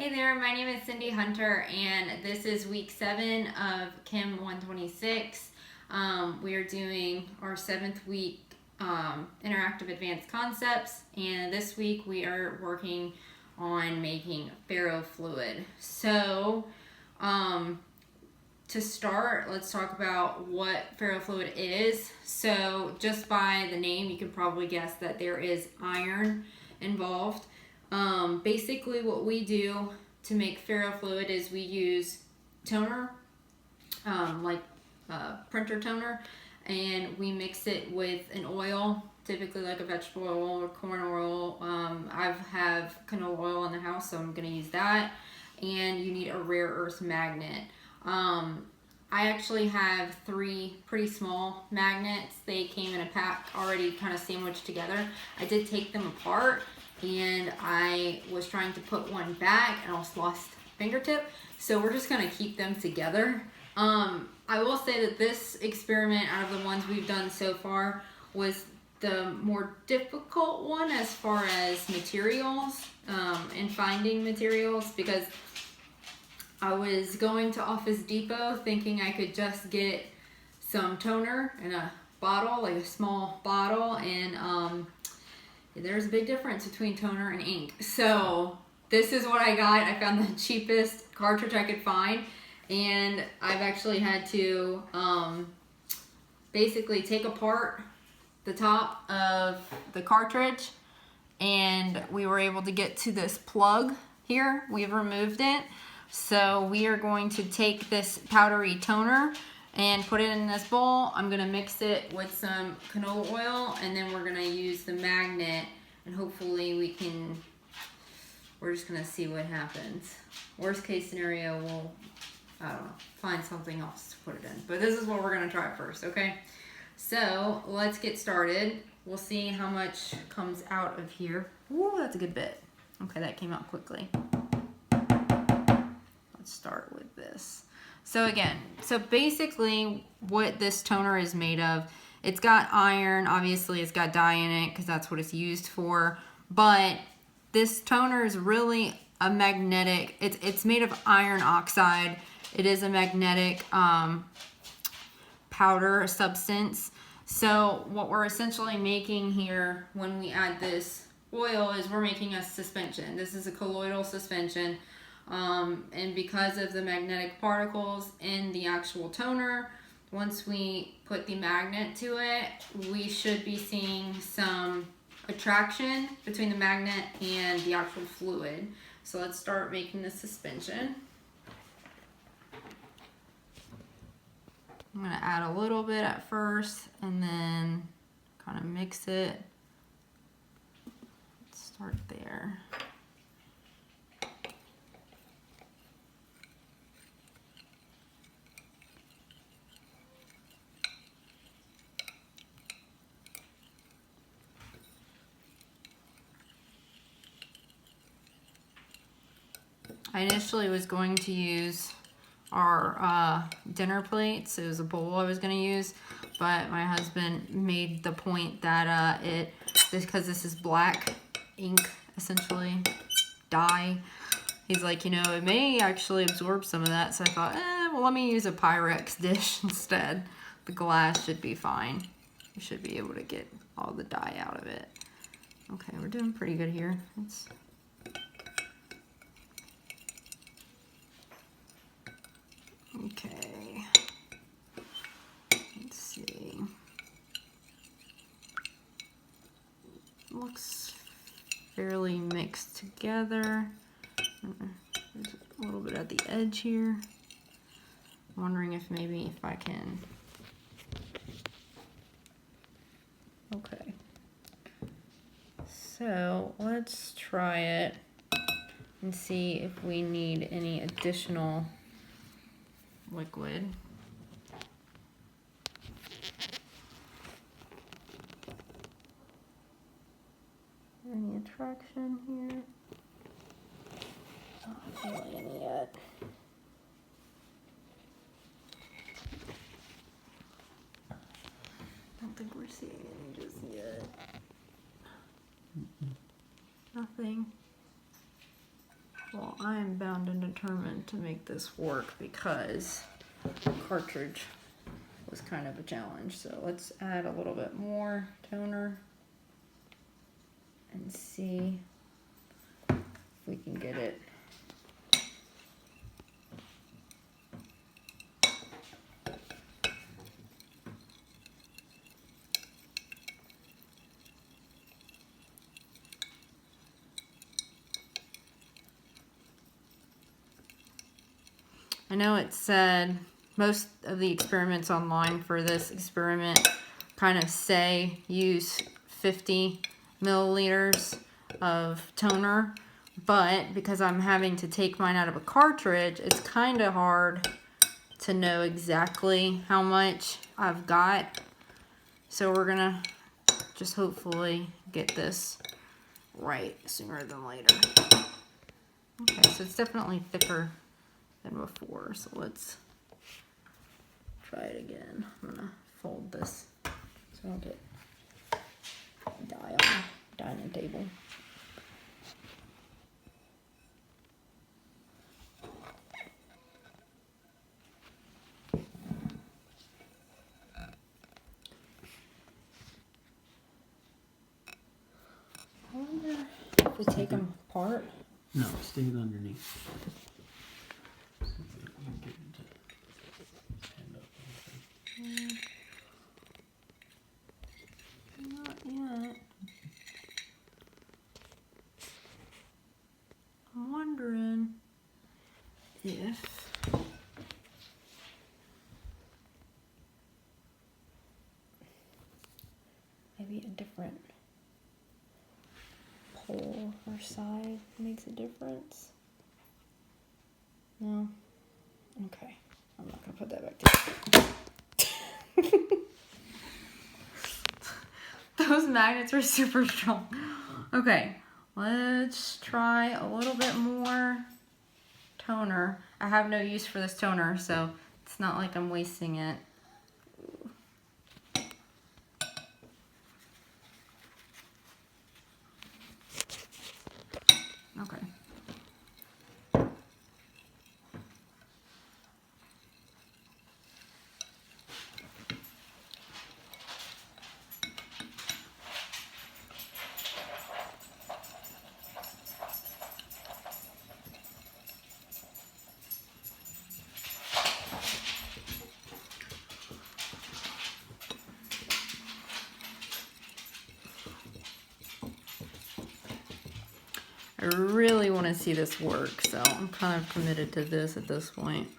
Hey there, my name is Cindy Hunter, and this is week 7 of Chem 126. We are doing our 7th week interactive advanced concepts, and this week we are working on making ferrofluid. So, to start, let's talk about what ferrofluid is. So, just by the name, you can probably guess that there is iron involved. Basically what we do to make ferrofluid is we use toner, like printer toner, and we mix it with an oil, typically like a vegetable oil or corn oil. I have canola oil in the house, so I'm going to use that. And you need a rare earth magnet. I actually have 3 pretty small magnets. They came in a pack already kind of sandwiched together. I did take them apart, and I was trying to put one back and I almost lost fingertip, so we're just going to keep them together. I will say that this experiment, out of the ones we've done so far, was the more difficult one as far as materials and finding materials, because I was going to Office Depot thinking I could just get some toner in a bottle, like a small bottle, and there's a big difference between toner and ink. So this is what I got. I found the cheapest cartridge I could find, and I've actually had to basically take apart the top of the cartridge, and we were able to get to this plug here. We've removed it. So we are going to take this powdery toner and put it in this bowl. I'm going to mix it with some canola oil, and then we're going to use the magnet, and hopefully we're just going to see what happens. Worst case scenario, we'll, I don't know, find something else to put it in. But this is what we're going to try first, okay? So let's get started. We'll see how much comes out of here. Ooh, that's a good bit. Okay, that came out quickly. Let's start with this. So basically what this toner is made of, it's got iron, obviously it's got dye in it because that's what it's used for, but this toner is really a magnetic, it's made of iron oxide. It is a magnetic powder substance. So what we're essentially making here when we add this oil is we're making a suspension. This is a colloidal suspension. And because of the magnetic particles in the actual toner, once we put the magnet to it, we should be seeing some attraction between the magnet and the actual fluid. So let's start making the suspension. I'm going to add a little bit at first and then kind of mix it. Let's start there. I initially was going to use our dinner plates. It was a bowl I was going to use, but my husband made the point that because this is black ink, essentially, dye, he's like, you know, it may actually absorb some of that. So I thought, well, let me use a Pyrex dish instead. The glass should be fine. You should be able to get all the dye out of it. Okay, we're doing pretty good here. Okay, let's see. Looks fairly mixed together. There's a little bit at the edge here. I'm wondering if I can. Okay. So let's try it and see if we need any additional liquid. Any attraction here? Not feeling any yet. Don't think we're seeing any just yet. Nothing. Well, I am bound and determined to make this work because the cartridge was kind of a challenge. So let's add a little bit more toner and see if we can get it. I know it said most of the experiments online for this experiment kind of say use 50 milliliters of toner, but because I'm having to take mine out of a cartridge, it's kind of hard to know exactly how much I've got. So we're gonna just hopefully get this right sooner than later. Okay, so it's definitely thicker than before, so let's try it again. I'm gonna fold this so I don't get dye on the dining table. I wonder if we take them apart. No, stick it underneath. Not yet. I'm wondering if maybe a different pole or side makes a difference. No? Okay. I'm not going to put that back together. Those magnets are super strong. Okay. Let's try a little bit more toner. I have no use for this toner, so it's not like I'm wasting it. Okay. I really want to see this work, so I'm kind of committed to this at this point.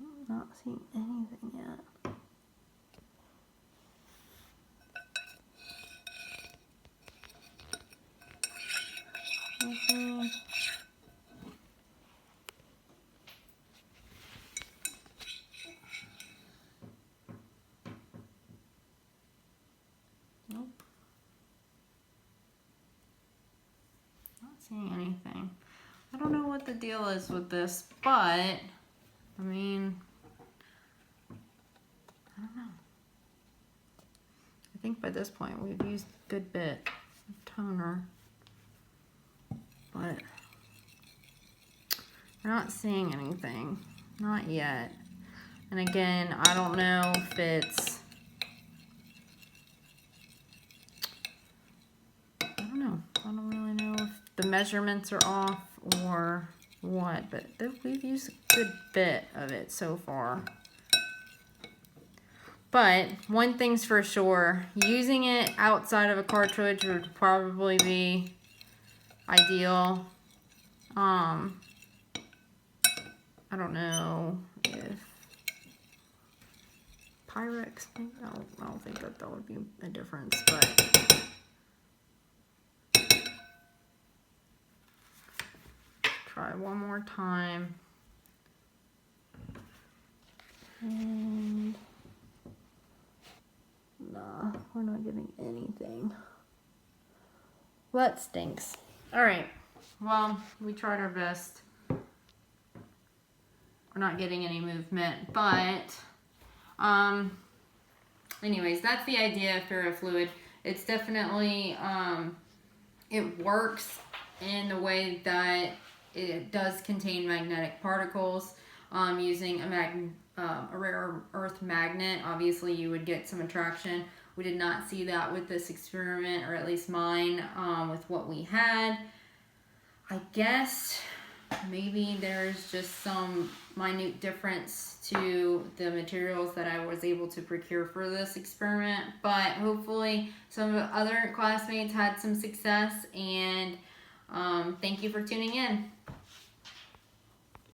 I'm not seeing anything yet. Nope. Not seeing anything. I don't know what the deal is with this, but I mean, I don't know. I think by this point we've used a good bit of toner, but we're not seeing anything. Not yet. And again, I don't know if it's, I don't know. I don't really know if the measurements are off or what, but we've used a good bit of it so far. But one thing's for sure, using it outside of a cartridge would probably be ideal. I don't know if Pyrex, I don't think that would be a difference, but try one more time. And Nah, we're not getting anything. Well, that stinks. Alright, well, we tried our best. We're not getting any movement, but, anyways, that's the idea of ferrofluid. It's definitely, it works in the way that it does contain magnetic particles. Using a rare earth magnet, obviously you would get some attraction. We did not see that with this experiment, or at least mine, with what we had. I guess maybe there's just some minute difference to the materials that I was able to procure for this experiment, but hopefully some of the other classmates had some success, and thank you for tuning in.